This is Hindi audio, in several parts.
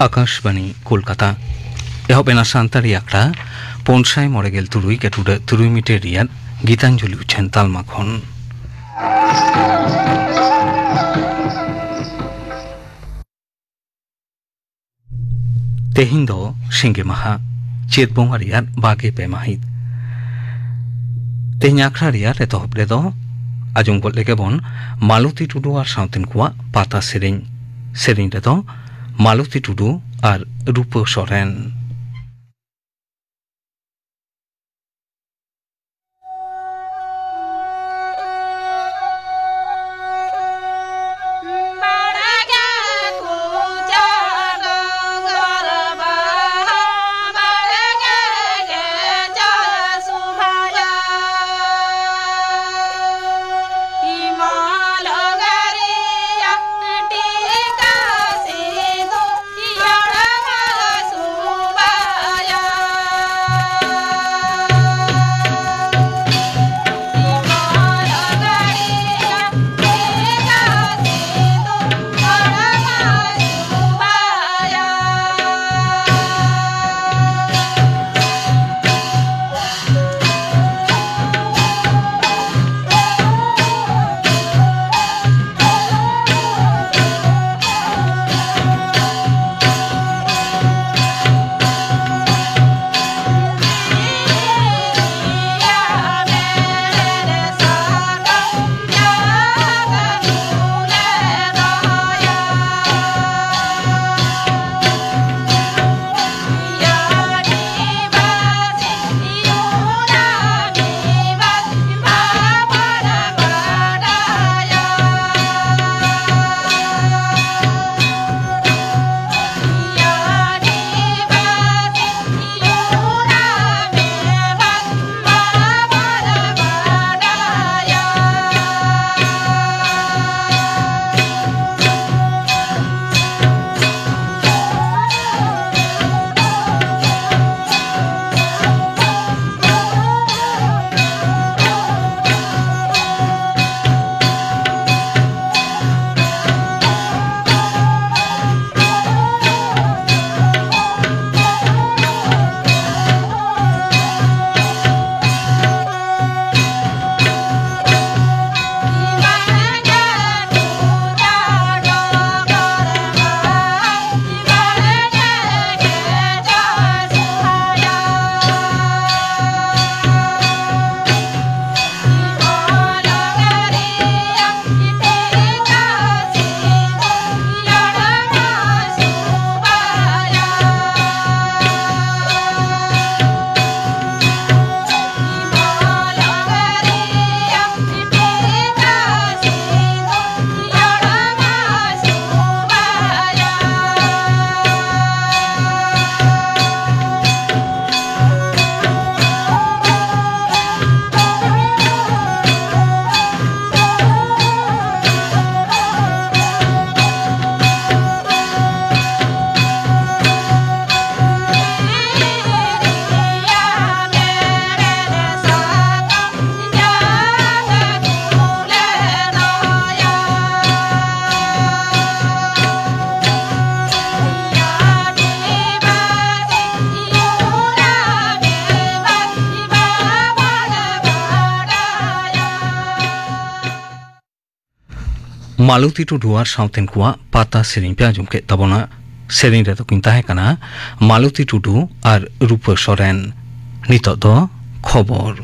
आकाशवाणी कोलकाता एहबेना सान्ताड़ी आखड़ा पनसाय मरेगेल तुरुई गेटुडे तुरुई मिटे रियाद गीतांजलि उछेन तालमा खन तेहिं दो सिंगे माहा चेत बोंगा रियाद बागे पे माहित तेहिं आखड़ा रियाद एतहब रेदो आजम गल लेके बन मालती टुडू और साउतेन कुआ पाता सेरें सेरें रेदो मालती टुडू और रूपो सोरेन मालती टुडू और साउतेन कुआ पाता सेरें पे आजम के तबोना सेरें रे तो किंता है कना मालती टुडू और रूप सोरेन नितो दो खबर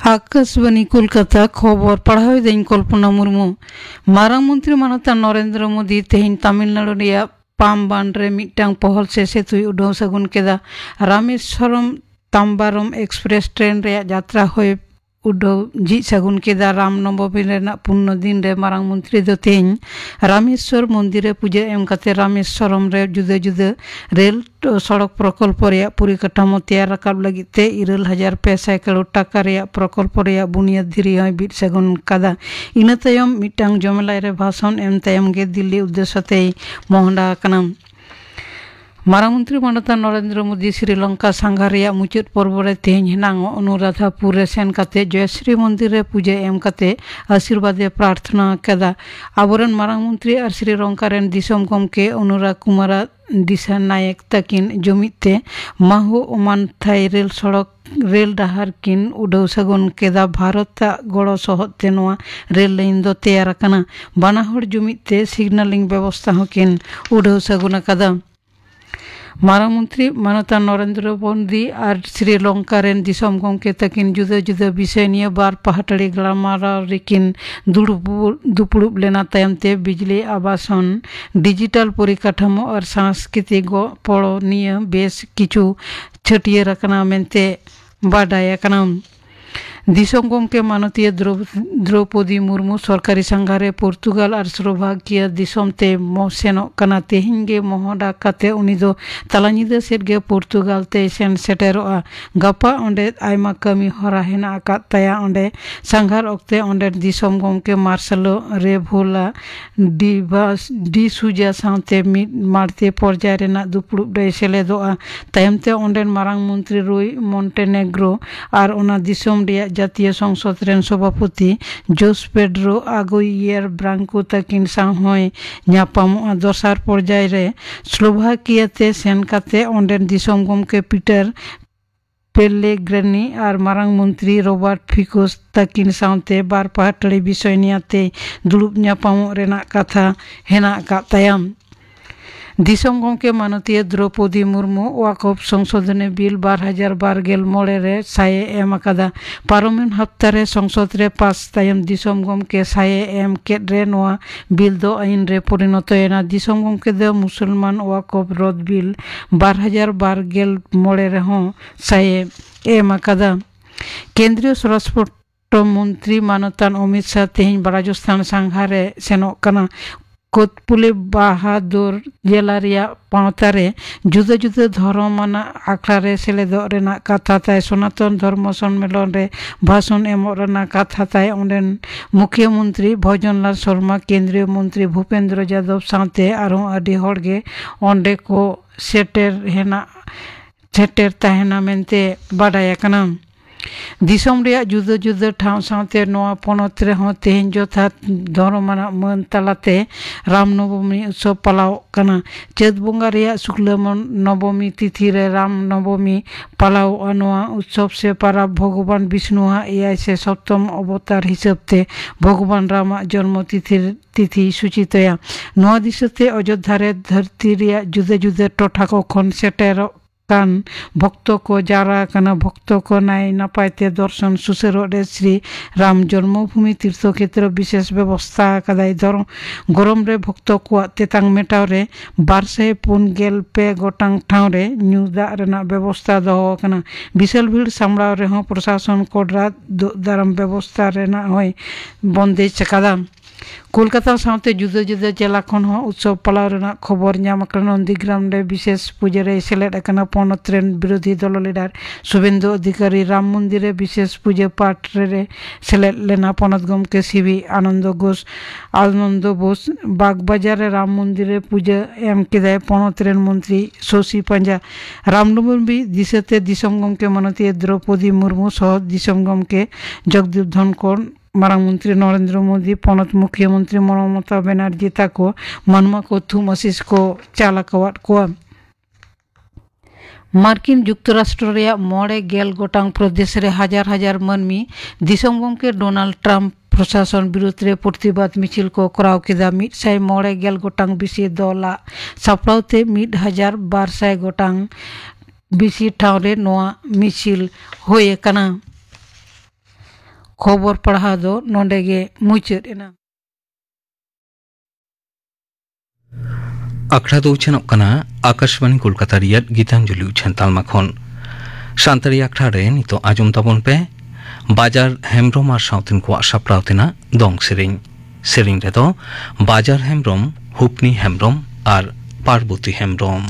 आकाशवाणी कोलकाता खबर पढ़ाई दिन कल्पना मुर्मू मारांग मंत्री मानता नरेंद्र मोदी तेहिं तमिलनाडु रिया पामबांड्रे मिट्टांग पहल से सेतुई उड़ाव सगुन केदा रामेश्वरम ताम्बारम एक्सप्रेस ट्रेन रे यात्रा होय उड़ाव जी सगुन केदा रामनवमी रेना पुण्य दिन रे मारांग मंत्री दो तेहिं रामेश्वर मंदिर पूजा एम काते रामेश्वरम रे जुदे जुदे रेल सड़क प्रकल्प रे परिकाठामो तैयार राकाब लगित ते 20,000 करोड़ टाका रे प्रकल्प रे बुनियाद धीरी होय बिट सगुन कादा इना तायम मिट्टांग जमेलाई रे भाषण एम तायम गे दिल्ली उद्देश्य ते मोहंडा कना मारामंत्री मानता नरेंद्र मोदी श्रीलंका सांघार रेया मुचाद पर्व रे तेहें हिनांग अनुराधापुर रे सेन काते जयश्री मंदिर रे पूजा एम काते आशीर्वादे प्रार्थना केदा। आबोरेन मारामंत्री और श्रीलंका रेन दिसोम गमके अनुराग कुमार दिशा नायक तकिन जुमिते माहू ओमान थाई रेल सड़क रेल डहार किन उड़ाव सगुन केदा। भारत गड़ो सहते नोआ रेल लाइन दो तैयार कना। बाना हर जुमिते सिग्नलिंग व्यवस्था हकिन उड़ाव सगुन कदा। मारामंत्री मानता नरेंद्र मोदी और श्रीलंका रेन दिसोम गमके तकिन जुदा जुदा विषय निये बार पहाटड़ी गलामाराव रेकिन दुपुड़ुब लेना तायमते बिजली आवासन डिजिटल परिकाठामो और सांस्कृतिक गड़ो निये बेस किछु छटियर रखना मेनते बाडाय कना। दिसोम गमके मानतीय द्रौपदी मुर्मू सरकारी संघारे पोर्तुगाल और स्लोभाकिया दिसोम ते सेनो कना। तेहिं गे मोहडा काते उनी दो तलानिदा सेट गे पोर्तुगाल ते सेन सेटेरोआ। गपा ओंडे आयमा कमी हरा हेना आकात ताया। ओंडे संघार ओक्ते ओंडे दिसोम गमके मार्सेलो रेभोला डी सुजा सावते मिड मारते पर्याय रेना दुपुड़ुब रे सेलेदोआ। तायमते ओंडे मारांग मंत्री रुई मॉन्टेनेग्रो और ओना दिसोम रेया जातीय संसद रेन सभापति जोस पेड्रो आगुइयर ब्रांको तकिन सांहोय न्यापामोआ। दोसार पर्याय रे स्लोभाकिया ते सेन काते ओंडे दिसोम गमके पीटर पेलेग्रेनी और मारांग मंत्री रॉबर्ट फिकोस तकिन सावते बार पहाटड़ी विषय नियाते दुलुब न्यापामो रेना कथा हेना कातायाम। दिसोम गमके मानतीय द्रौपदी मुर्मू वाकफ संशोधने बिल 2012 रे साये एम अकादा। पार्लियामेंट हफ्तारे संसद रे पास तायम दिसोम गमके साये एम केद रे नोआ बिल दो आईन रे परिणतयना। दिसोम गमके दो मुसलमान वाकफ रद बिल 2012 रे हों साये एम अकादा। केंद्रीय स्वराष्ट्र मंत्री मानतान अमित शाह तेहिं राजस्थान सांघारे सेनोग कना। कोतपुले बहादुर जिला रेया पावतारे जुदा जुदा धर्माना आखड़ा रे सेलेदो रेना कथा ताय। सनातन धर्म सम्मेलन रे भाषण एमो रेना कथा ताय। ओंडेन मुख्यमंत्री भजनलाल शर्मा केंद्रीय मंत्री भूपेंद्र यादव सावते आरो आदि हड़गे ओंडे को सेटेर ताहेना मेनते बाडाय कना। दिसोम रेया जुदा जुदा ठाव सावते नोआ पनत रे हों तेहें जथा धर्माना मान तालाते रामनवमी उत्सव पालाव कना। चैत बंगा रेया शुक्ल नवमी तिथि रे रामनवमी पालाव नोआ उत्सव से पारा भगवान विष्णुआ एआई से सप्तम अवतार हिसाबते भगवान रामा जन्म तिथि सूचितया। नोआ दिसते अयोध्या रे धरती रेया जुदा जुदा टोठा को खन सेटेर कान भक्तों को जारा कना। भक्तों को नाय नपायते दर्शन सुसेरो रे श्री राम जन्मभूमि तीर्थ क्षेत्र विशेष व्यवस्था कदाई गरम रे भक्तों को तेतांग मेटाव रे 245 गोटांग ठाव रे न्यू दा रेना व्यवस्था दोहो कना। विशाल भीड़ सामलाव रे हों प्रशासन कोडरा दाराम व्यवस्था रेना होय बंदेज चकादा। कोलकाता सावते जुदा जुदा जिला खन हों उत्सव पालाव रेना खबर ᱧᱟᱢ आकना। नंदीग्राम रे विशेष पूजा रे सेलेद आकना। पनत रेन विरोधी दल लीडर शुभेंदु अधिकारी राम मंदिर रे विशेष पूजा पाठ रे सेलेद लेना। पनत गमके सीवी आनंद बोस बागबाजार रे राम मंदिर रे पूजा एम केदाय। पनत रेन मंत्री शशि पंजा रामनवमी दिसते दिसोम गमके मानतीय द्रौपदी मुर्मू सह दिसोम गमके जगदीप धनखड़ मारांग मंत्री नरेंद्र मोदी पनत मुख्यमंत्री ममता बनर्जी ताको मानमा को थुम आशीष को चालाकवाट को। मार्किन जुक्तराष्ट्र रेया 9 गोटांग प्रदेश रे हजार हजार मानमी दिसोम गमके डोनाल्ड ट्रम्प प्रशासन विरुद्ध रे प्रतिबाद मिছিল को कराव केदा। 190 गोटांग बिसी दला सापड़ावते 1200 गोटांग बिसी ठाव रे नोआ मिছিল होए कना। खबर पढ़ा दो नोंडेगे मुचाद एना। आखड़ा दो उछनोग कना आकाशवाणी कोलकाता रियाद गीतांजलि उछन तालमा खन। सानतारी आखड़ा रे नितो आजम ताबन पे बाजार हेमब्रम और सावतिन को सापड़ावतेना दंग सेरिंग रे दो बाजार हेमब्रम हुपनी हेमब्रम और पार्वती हेमब्रम।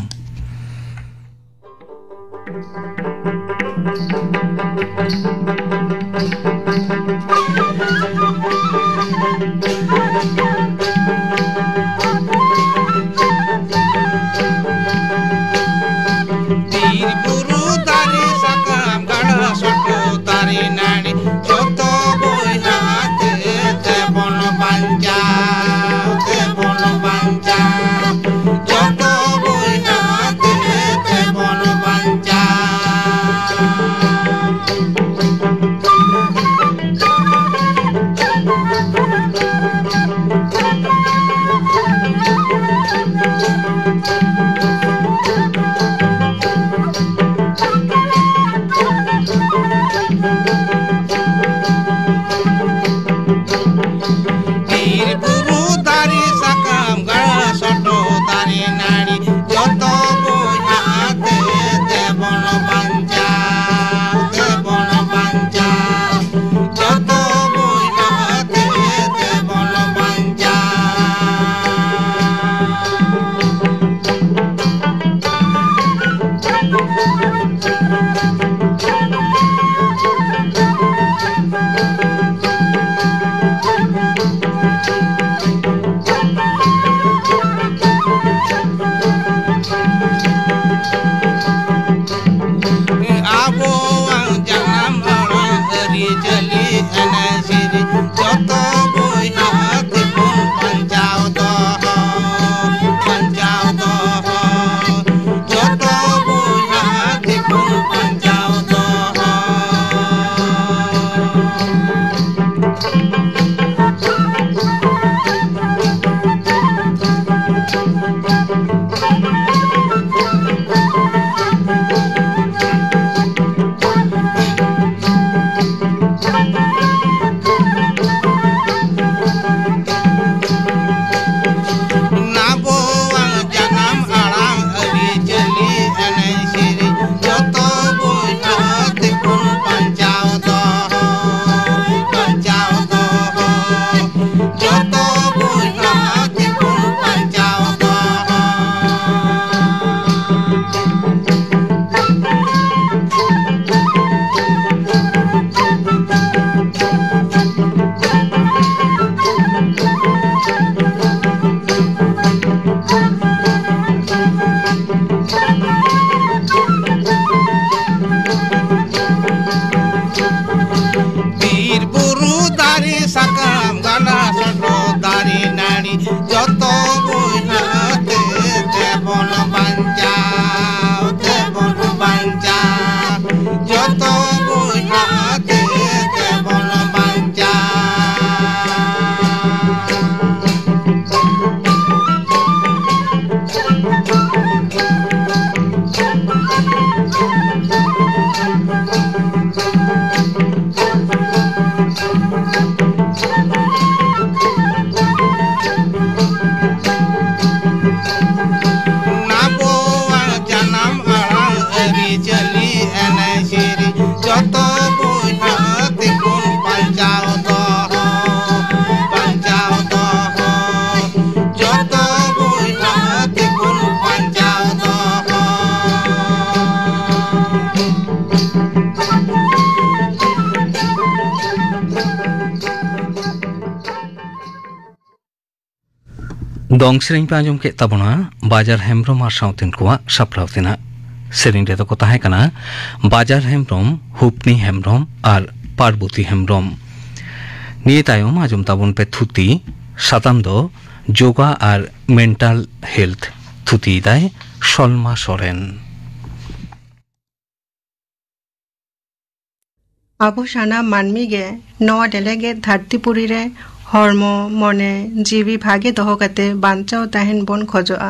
दंग सेरें पे आंजम के तबना बाजार हेम्ब्रम और साउथिन को सप्राव तेना सेरें रे तो को ताहे कना बाजार हेम्ब्रम हुपनी हेम्ब्रम और पार्वती हेम्ब्रम निये तायम आंजम तबन पे थुती साताम दो योगा और मेंटल हेल्थ थुती दाय सलमा सोरेन आबो साना मानमी गे नवा डेलेगे धरतीपुरी रे हर्म मने जीवी भागे दहो कते बांचाओ ताहेन बन खोजोआ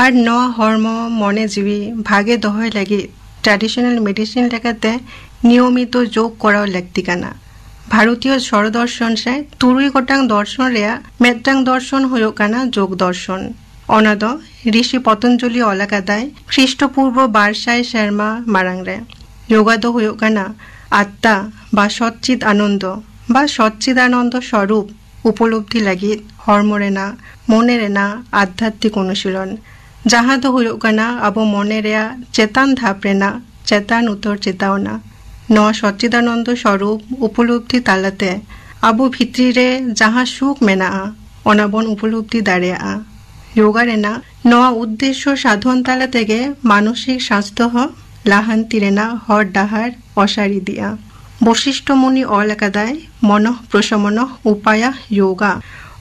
और नवा हर्म मने जीवी भागे दहोय लगी ट्रेडिशनल मेडिसिन लेकाते नियमित जोग कराओ लगती काना भारतीय सौर दर्शन से तुरुई गोटांग दर्शन रेया मेटांग दर्शन होयो काना जोग दर्शन अनाद ऋषि पतंजलि अलकादाय ख्रीष्टपूर्व 1200 शर्मा मारांगरे योगा दो होयो काना आत्मा बा सच्चिद आनंद बा सच्चिदानंद स्वरूप उपलब्धि लगी हर्मरेना मनेरेना आध्यात्मिक अनुशीलन जहाँ दो हुयो काना अब मनेरेया चेतान धापरेना चेतान उत्तर चेतावना नवा सच्चिदानंद स्वरूप उपलब्धि तालाते अब भित्री रे जहाँ सुख मेना अनाबन उपलब्धि दाड़िया योगा रेना नवा उद्देश्य साधन ताला तेगे मानसिक स्वास्थ्य लाहान्ति रेना हर डाहार असारी दिया वशिष्ठ मुनि अलकादाय मन प्रशमन उपाय योगा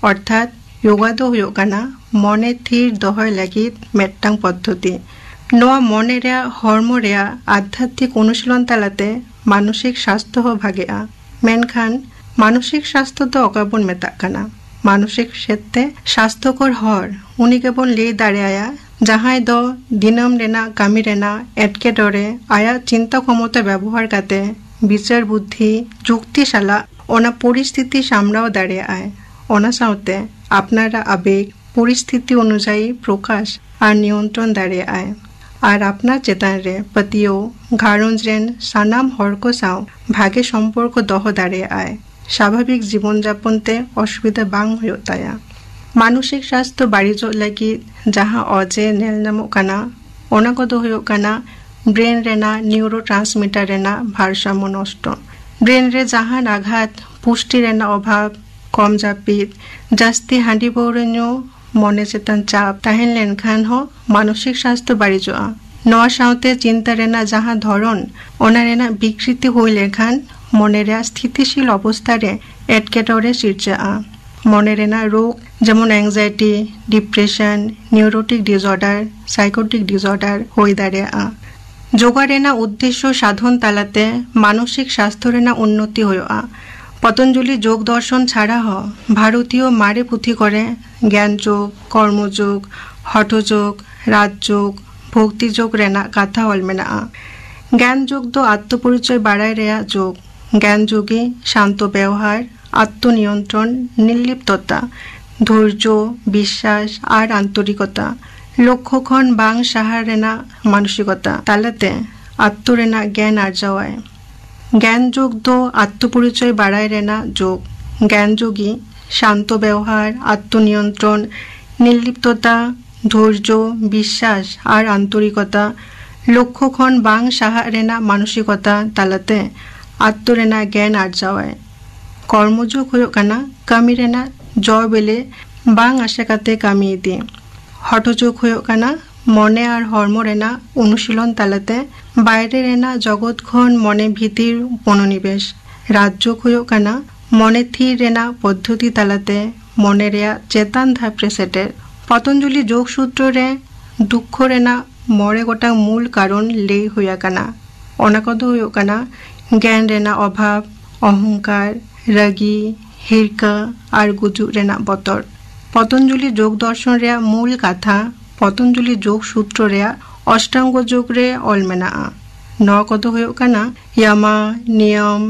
अर्थात योगा दो हुयो काना मने थीर दहय लगी मेट्टांग पद्धति नोआ मने रे हॉर्मो रे आध्यात्मिक अनुशीलन तालाते मानसिक स्वास्थ्य हो भागेआ मेनखान मानसिक स्वास्थ्य तो अकाबन मेता कना मानसिक क्षेत्रे स्वास्थ्यकर हर उनी केवल ले दाड़ेया जहां दो दिनम रेना कामी रेना एटकेटरे आया चिंता क्षमता व्यवहार करते विचार बुद्धि जुक्तिशाला ओना परिस्थिति सामलाओ दाड़ेया ओना साउते आपनारा आवेग परिस्थिति अनुयायी प्रकाश और नियंत्रण दाड़ेया और आपना चेतन रे पतियो घारंज रेन सानाम हर को साव भागे सम्पर्क दह दाड़ेया स्वाभाविक जीवन जापन ते असुविधा बांग होताया मानसिक स्वास्थ्य बाड़ीजो लगी जहां अजे नेल नामो काना ओना को दो होयो काना ब्रेन रेना न्यूरो ट्रांसमीटर रेना भारसाम्य नष्ट ब्रेन रे जहां आघात पुष्टि रेना अभाव कम जापित जास्ती हांडी पौरे न्यू मने चेतन चाप ताहेन लेनखान हो मानसिक स्वास्थ्य बाड़ीजोआ नवा साउते चिंता रेना जहां धरन ओना रेना विकृति होई लेखान मने रे स्थितिशील अवस्था रे एटकेटरे सिरजा मने रेना रोग जेमन anxiety depression neurotic disorder psychotic disorder होई दाड़ेया योगा रेना उद्देश्य साधन तालाते मानसिक स्वास्थ्य रेना उन्नति होया पतंजलि योग दर्शन छाड़ा हो भारतीय मारे पुथी करे ज्ञान योग कर्म योग हठ योग राजयोग भक्ति योग रेना कथा ऑल मेना ज्ञान योग दो आत्मपरिचय बाड़ाय रेया योग ज्ञान योगी शांत व्यवहार आत्मनियंत्रण निर्लिप्तता धैर्य विश्वास और आंतरिकता लक्ष्यखन बांग साहार रेना मानसिकता तालाते आत्म रेना ज्ञान आर्जावाय ज्ञान योग दो आत्मपरिचय बाड़ाय रेना योग ज्ञान योगी शांत व्यवहार आत्मनियंत्रण निर्लिप्तता धैर्य विश्वास और आंतरिकता लक्ष्यखन बांग साहार रेना मानसिकता तालाते आत्म रेना ज्ञान आर्जावाय कर्मयोग हुयो काना कामी रेना जय बेले बांग आशा काते कामी इदी हठयोग हुयो काना मने और हर्म रेना अनुशीलन तालाते बायरे रेना जगत खन मने भीतिर मनोनिवेश राजयोग हुयो काना मने थीर रेना पद्धति तालाते मने रेया चेतन धापरे सेटे पतंजलि योग सूत्र रे दुख रेना मरे गोटा मूल कारण ले हुया काना ओनाकद हुयो काना ज्ञान रेना अभाव अहंकार रागी हिरका और गुजु रेना बतर पतंजलि योग दर्शन रे मूल कथा पतंजलि योग सूत्र रे अष्टांग योग रे ऑल मेना न कद होयो काना यामा नियम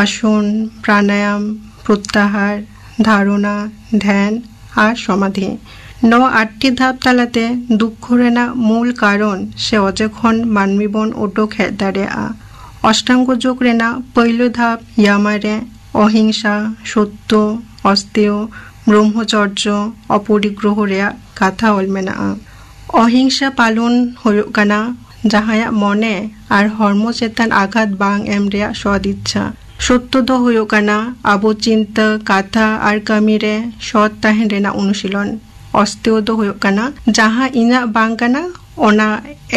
आसन प्राणायाम प्रत्याहार धारणा ध्यान और समाधि न 8टी धाप तालाते दुख रेना मूल कारण से अजेखन मानवी बन ओटक हेज दाड़ेया अष्टांग योग रेना पहलो धाप यामा रे अहिंसा सत्य अस्तेय ब्रह्मचर्य अपरिग्रह रे कथा ऑल मेना अहिंसा पालन होयो काना जहाया मने और हर्म चेतन आघात बांग एम रे सद इच्छा सत्य दो होयो काना आबो चिंता कथा और कामी रे सद ताहेन रेना अनुशीलन अस्तेय दो होयो काना जहां इना बांग काना ओना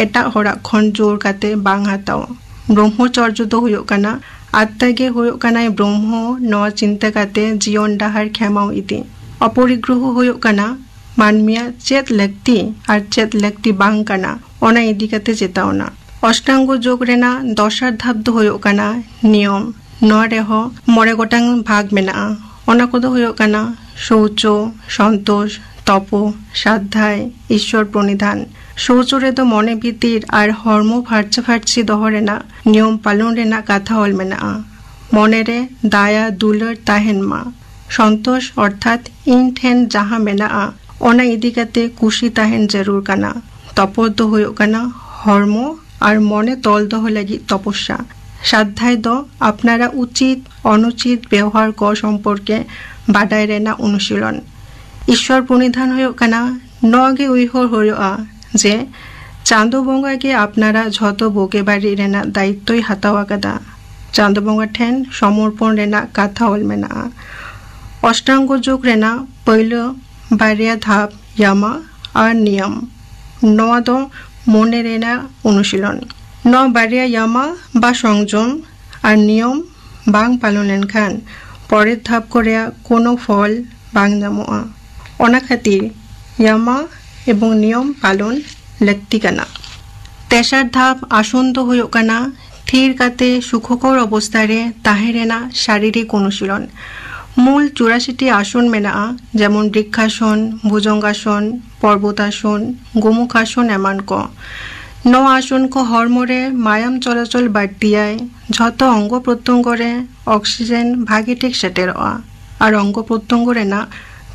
एटा होरा खन जोर काते बांग हाताओ ब्रह्मचर्य दो होयो काना आत्तागे होयो काना ब्रह्म न चिंता काते जीवन डाहार खेमाओ इति अपरिग्रह होयो काना मानमिया चेत लगती और चेत लगती बांग काना ओना इदी काते चेतावना अष्टांग योग रेना 10 धाप दो होयो काना नियम न रेहो मरे गोटांग भाग मेना ओना को दो होयो काना शौच संतोष तप साध्याय ईश्वर प्रणिधान शौच रे दो मने भीतिर और हर्म फार्चा फार्ची दह रेना नियम पालन रेना कथा ऑल मेना मने रे दाया दुलर ताहेन मा संतोष अर्थात इन ठेन जहां मेना ओना इदी काते खुशी ताहेन जरूर काना तप दो होयो काना हर्म और मने तल दह लगी तपस्या साध्याय दो आपनारा उचित अनुचित व्यवहार क सम्पर्के बाडाय रेना अनुशीलन ईश्वर प्रणिधान होयो काना नगे उइहर होयो जे चांदो बंगा के आपनारा झतो बोके बाड़ी रेना दायित्वई हातावा कदा चांदो बंगा ठेन समर्पण रेना कथा ऑल मेना अष्टांग योग रेना पहलो बारिया धाप यामा और नियम नवा दो मने रेना अनुशीलन न बारिया यामा बा संयम और नियम बांग पालन लेनखान परेर धाप करे कोनो फल बांग नामोआ ओना खातिर यामा एवं नियम पालन लगती काना तेसार धाप आसन दो हुयुग कना थीर काते सुखकर अवस्था रे ताहें रेना शारीरिक अनुशीलन मूल 84टी आसन मेनाआ जेमन बृक्षासन भुजंगासन पर्वतासन गोमुखासन एमान को नौ आसन को हरमोरे मायाम चलाचल बाड़तियाय झत अंग प्रत्यंग रे अक्सिजेन भागे ठीक सेटेरआ और अंग प्रत्यंग रेना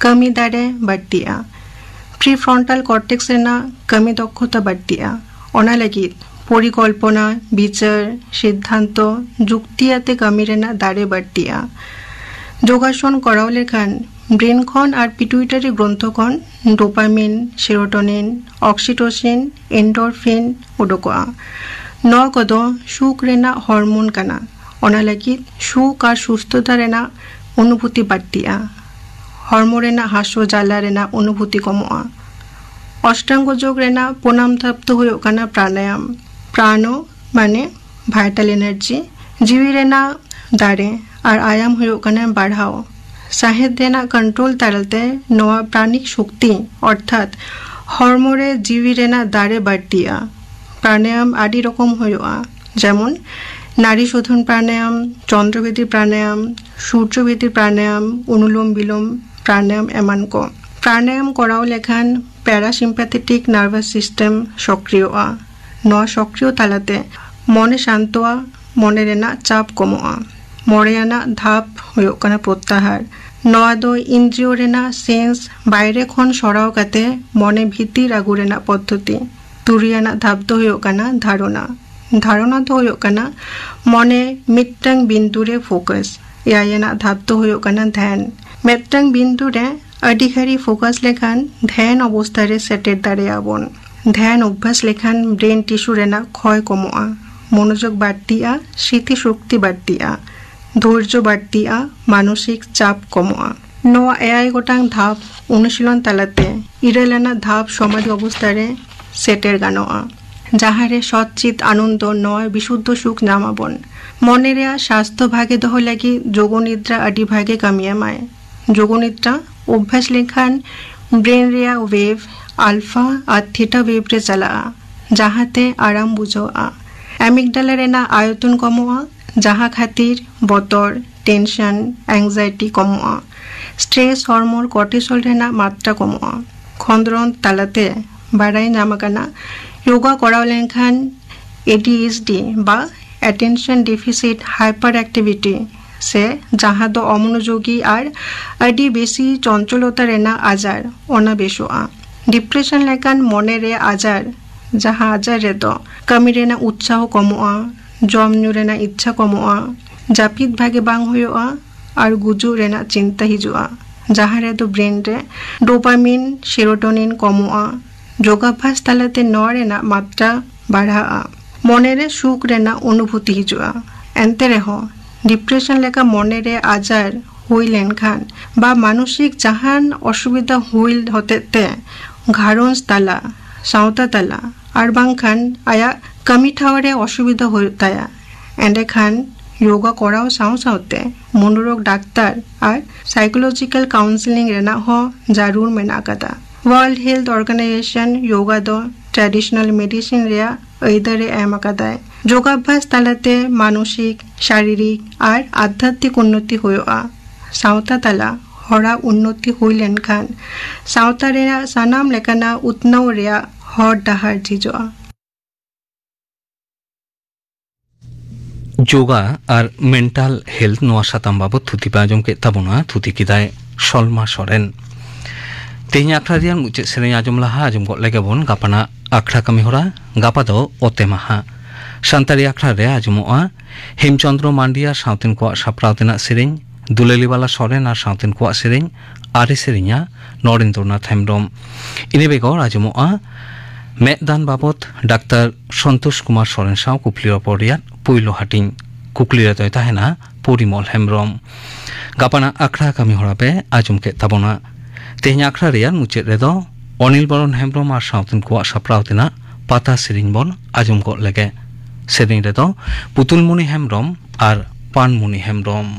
कमी दारे बाड़तिया प्रीफ्रंटल कॉर्टेक्स रेना कमी दक्षता बाड़तिया ओना लगित परिकल्पना विचार सिद्धांत जुक्तियाते कमी रेना दारे बाड़तिया योगासन कराओ लेखान ब्रेन खन और पिटुइटारी ग्रंथ खन डोपामिन सेरोटोनिन ऑक्सीटोसिन एंडोरफिन उडोकोआ नौ कदो सुख रेना हॉर्मोन कना ओना लगित सुख और सुस्थता रेना अनुभूति बाड़तिया हॉर्मोन रेना हासो जाला रेना अनुभूति कमोआ अष्टांग योग रेना प्रणाम थाप्त हुयुग कना प्राणायाम प्राणो माने भाइटल एनार्जी जीवी रेना दारे और आयाम हुयुग कना बढ़ाओ साहेद देना कंट्रोल तालते नवा प्राणिक शक्ति अर्थात हरमोरे जीवी रेना दारे बाड़तिया प्राणायाम आदि रकम हुयुआ जेमन नारी शोधन प्राणायाम चंद्रभेदी प्राणायाम सूर्यभेदी प्राणायाम अनुलोम विलोम प्राणायाम एमान को प्राणायाम कराओ लेखान पैरासिम्पैथेटिक नार्भास सिस्टम सक्रियआ नवा सक्रिय तालाते मने शांतआ मने रेना चाप कमोआ मरेयाना धाप हुयुग कना प्रत्याहार नवा दो इंद्रिय रेना सेंस बाइरे खन सराव काते मने भीतिर आगु रेना पद्धति तुरियाना धाप दो हुयुग कना धारणा धारणा दो हुयुग कना मने मिट्टांग बिंदु रे फोकस यायना धाप दो हुयुग कना ध्यान मिट्टांग बिंदु रे अधिकारी फोकस लेखान ध्यान अवस्था रे सेटेर दाड़ेयाबन ध्यान अभ्यास लेखान ब्रेन टिश्यू रेना क्षय कमोआ मनोयोग बाड़तिया स्मृति शक्ति बाड़तिया धैर्य बाड़तिया मानसिक चाप कमोआ नवा एआई गोटांग धाप अनुशीलन तालाते इरेलाना धाप समाधि अवस्था रे सेटेर गानोआ जाहारे सचित आनंद नय विशुद्ध सुख नामाबन मने रे स्वास्थ्य भागे दह लगी जोगनिद्रा आदि भागे कामियामाय जोगनिद्रा अभ्यास लेखान ब्रेन रे वेव आल्फा और थीटा वेव रे चला जहाते आराम बुझोआ एमिगडाला रेना आयतन कमोआ जहाँ खातिर बतर टेंशन एंजाइटी कमोआ स्ट्रेस हरमोन कॉर्टिसोल रेना मात्रा कमोआ खंद्रन तालाते बाड़ाई नामाकाना योगा कराओ लेखान एडीएचडी बा अटेंशन डेफिसिट हाइपर एक्टिविटी से जहाँ दो अमनोयोगी और आदि बेसी चंचलता रेना आजार ओना बेसोआ डिप्रेशन लेखान मने रे आजार जहाँ आजार रे दो कमी रेना उत्साह कमोआ जम ᱧᱩ रेना इच्छा कमोआ जापिद भागे बांग हुयुआ और गुजु रेना चिंता हिजुआ जहाँ रे दो ब्रेन रे डोपामिन सेरोटोनिन कमोआ योगाभ्यास तालाते न रेना मात्रा बढ़ाआ मने रे सुख रेना अनुभूति हिजुआ एंते रेहो डिप्रेशन लेका मने रे आजार हुई लेनखान बा मानसिक जहान असुविधा हुई होतेते घारंज ताला सावता ताला और बांखान आया कमी ठावरे असुविधा होताया एंडेखान योगा कराओ साव सावते मनोरोग डाक्तार और साइकोलॉजिकल काउंसलिंग रेना हो जरूर मेना कदा वर्ल्ड हेल्थ ऑर्गेनाइजेशन योगा दो ट्रेडिशनल मेडिसिन रे ऐदरे एम कदा योगाभ्यास तालाते मानसिक शारीरिक और आध्यात्मिक उन्नति होयोआ सावता ताला हरा उन्नति हुई लेनखान सावता रेना सानाम लेकाना उतनाव रेया हर डाहार झिजोआ योगा और मेंटल हेल्थ नोआ साताम बाबत थुति बाजम के तबुना थुति किदाय सलमा सोरेन तेहनी आखड़ा रियान मुचे सेरें आजम लाहा आजम गो लेगेबन गापाना आखड़ा कमी होरा गापा दो ओते माहा सान्तारी आखड़ा रे आजमोआ हेमचंद्र मांडिया साउथिन को साप्राव तेना सेरें दुलेलीवाला सोरेन और साउथिन को सेरें आरे सेरेंया नरेंद्रनाथ हेम्ब्रम इने बेगर आजमोआ मेदान बाबत डाक्टर सन्तोष कुमार सोरेन साव कुपली रपरियात पुइलो हाटिं कुकली रे तयताहेना परिमल हेम्ब्रम गापाना आखड़ा कमी होराबे आजम के ताबोना तेहनी आखड़ा रेयार मुचेद रेदो अनिल बरन हेम्ब्रम और साउथिन को साप्राव तेना पाता सेरें बन आजम को लेगे सेरें रेदो पुतुलमुनि हेम्ब्रम और पानमुनि हेम्ब्रम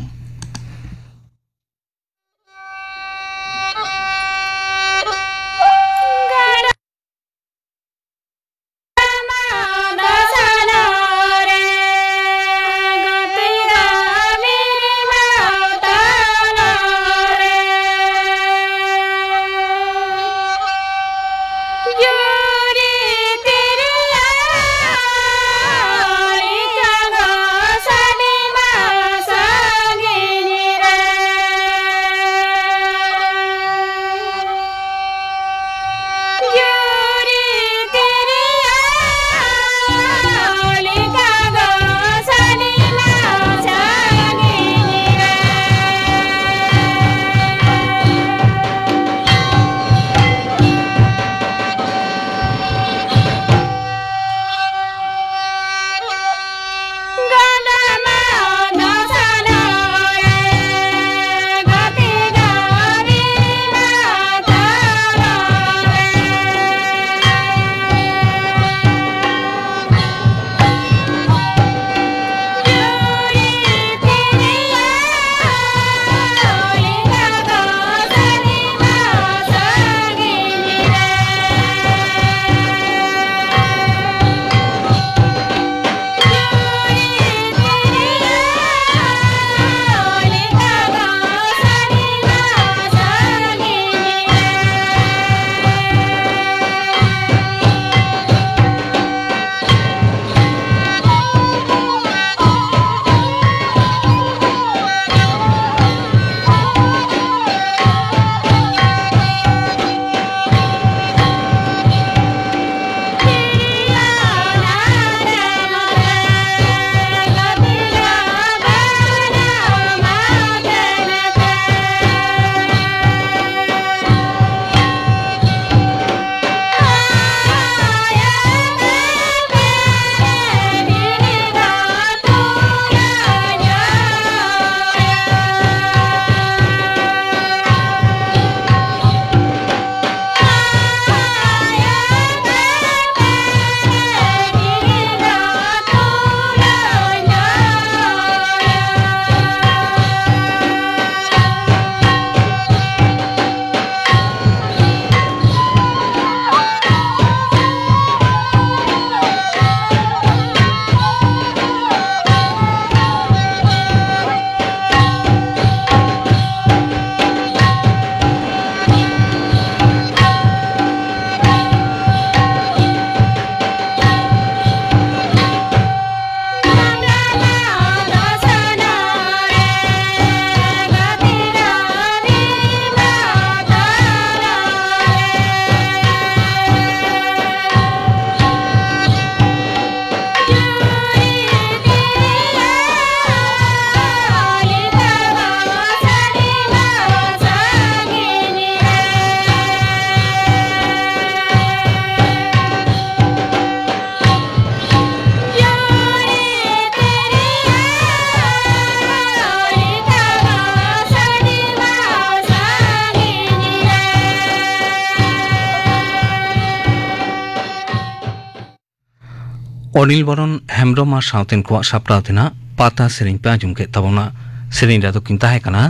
অনিল বরণ হেমব্রম আর সাউথেন কোয়া সাপ্রাও তেনা পাতা সেরিং pay Azam ke tabona serin ra to kinta hai kana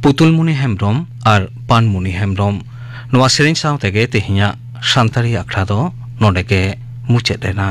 putulmuni hemrom ar panmuni hemrom noa serin saute ge tehinya santari akhra do node ke muche dena